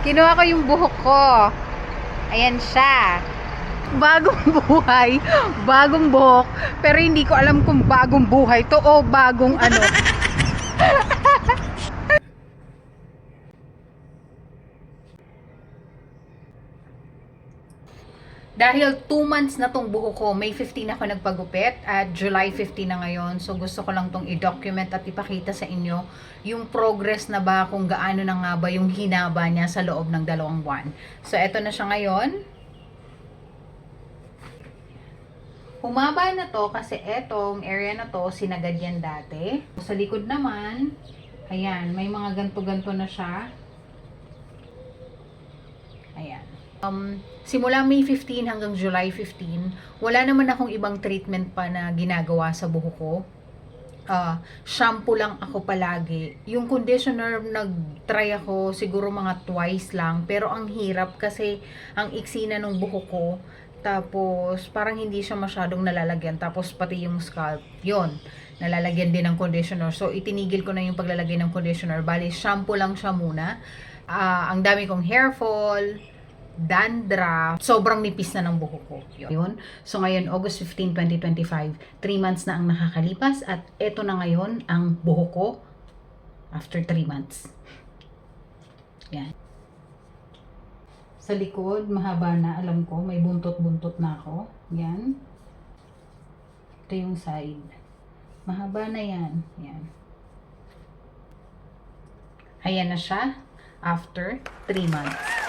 Kinuha ko yung buhok ko. Ayan siya. Bagong buhay, bagong buhok, pero hindi ko alam kung bagong buhay to o bagong ano. Dahil 2 months na tong buhok ko, May 15 ako nagpagupit at July 15 na ngayon. So gusto ko lang tong i-document at ipakita sa inyo yung progress na ba, kung gaano na nga ba yung hinaba niya sa loob ng 2 buwan. So eto na siya ngayon. Humaba na to kasi etong area na to sinagad yan dati. Sa likod naman, ayan, may mga ganto-ganto na siya. Ayan. Simula May 15 hanggang July 15, wala naman akong ibang treatment pa na ginagawa sa buhok ko. Shampoo lang ako palagi. Yung conditioner, nag-try ako siguro mga twice lang. Pero ang hirap kasi ang iksi na ng buhok ko. Tapos parang hindi siya masyadong nalalagyan. Tapos pati yung scalp, yon nalalagyan din ng conditioner. So itinigil ko na yung paglalagay ng conditioner. Bali, shampoo lang siya muna. Ang dami kong hair fall, dandruff, sobrang nipis na ng buhok ko. Yun. So ngayon, August 15, 2025, 3 months na ang nakakalipas at eto na ngayon ang buhok ko after 3 months. Yan. Sa likod, mahaba na, alam ko, may buntot-buntot na ako. Yan. Ito yung side. Mahaba na yan. Yan. Ayan na siya after 3 months.